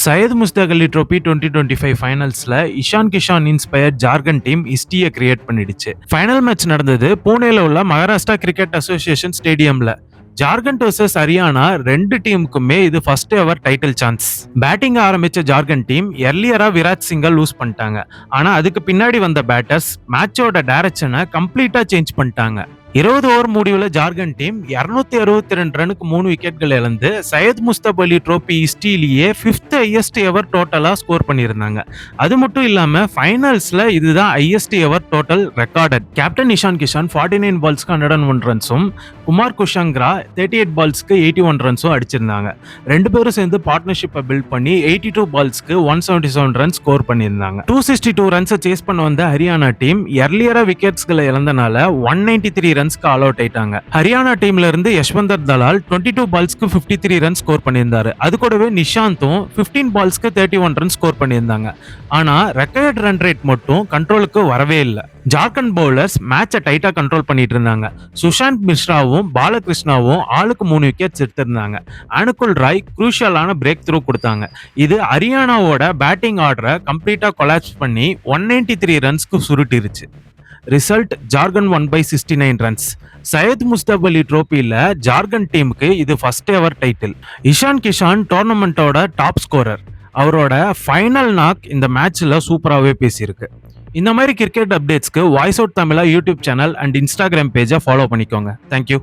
Syed Mushtaq Ali trophy 2025 ஃபைனல்ஸ்ல Ishan Kishan inspired Jharkhand team ஹிஸ்டரியை create பண்ணிடுச்சு. ஃபைனல் மேட்ச் நடந்தது பூனேல உள்ள மகாராஷ்டிரா கிரிக்கெட் அசோசியேஷன் ஸ்டேடியம்ல. ஜார்க்கண்ட் வர்சஸ் ஹரியானா ரெண்டு டீமுக்குமே இது first ever title chance. Batting ஆரம்பிச்ச ஜார்க்கண்ட் டீம் எர்லியரா விராட் சிங்கை லூஸ் பண்ணிட்டாங்க. ஆனா அதுக்கு பின்னாடி வந்த பேட்டர்ஸ் மேட்சோட டைரக்ஷனை கம்ப்ளீட்டா சேஞ்ச் பண்ணிட்டாங்க. 20 ஓவர் முடிவுல ஜார்க்கண்ட் டீம் 262 ரனுக்கு 3 விக்கெட்கள் இழந்து சையத் முஸ்தாக் அலி ட்ரோபி ஹிஸ்டரியிலேயே 5th ஹையஸ்ட் எவர் டோட்டலா ஸ்கோர் பண்ணியிருந்தாங்க. அது மட்டும் இல்லாம ஃபைனல்ஸ்ல இதுதான் highest ever total recorded. Captain Ishan Kishan 49 பால்ஸ்க்கு 101 ரன்ஸும், குமார் குஷாங்க்ரா 38 பால்ஸ்க்கு 81 ரன்ஸும் அடிச்சிருந்தாங்க. ரெண்டு பேரும் சேர்ந்து பார்ட்னர்ஷிப்பை பில்ட் பண்ணி 82 பால்ஸ்க்கு 177 ரன் ஸ்கோர் பண்ணியிருந்தாங்க. 262 ரன்ஸை சேஸ் பண்ண வந்த ஹரியானா டீம் எர்லியரா விக்கெட்ஸ்களை இழந்தனால 193 ரன்ஸ்க்கு ஆல் அவுட் ஆயிட்டாங்க. ஹரியானா டீம்ல இருந்து யஷ்வந்தர் தலால் 22 பால்ஸ்க்கு 53 ரன் ஸ்கோர் பண்ணியிருந்தாரு. அது கூடவே நிஷாந்தும் 15 பால்ஸ்க்கு 31 ரன் ஸ்கோர் பண்ணியிருந்தாங்க. ஆனா ரெக்கார்ட் ரன் ரேட் மட்டும் கண்ட்ரோலுக்கு வரவே இல்லை. ஜார்க்கண்ட் பவுலர்ஸ் மேட்சை டைட்டா கண்ட்ரோல் பண்ணிட்டு இருந்தாங்க. சுஷாந்த் மிஸ்ராவும் பாலகிருஷ்ணாவும் ஆளுக்கு 3 விக்கெட்ஸ் எடுத்திருந்தாங்க. அனுகுல் ராய் குரூஷியலான பிரேக் த்ரூ கொடுத்தாங்க. இது ஹரியானாவோட பேட்டிங் ஆர்டரை கம்ப்ளீட்டா கொலாப்ஸ் பண்ணி 193 ரன்ஸ்க்கு சுருட்டிருச்சு. Result Jharkhand 1/69 runs. சையத் முஸ்தாக் அலி ட்ரோபியில ஜார்க்கண்ட் டீமுக்கு இது first ever title. Ishan Kishan டோர்னமெண்டோட டாப் ஸ்கோரர். அவரோட ஃபைனல் நாக் இந்த மேட்ச்ல சூப்பராகவே பேசியிருக்கு. இந்த மாதிரி கிரிக்கெட் அப்டேட்ஸ்க்கு voice out Tamizha YouTube channel and Instagram பேஜை ஃபாலோ பண்ணிக்கோங்க. தேங்க்யூ.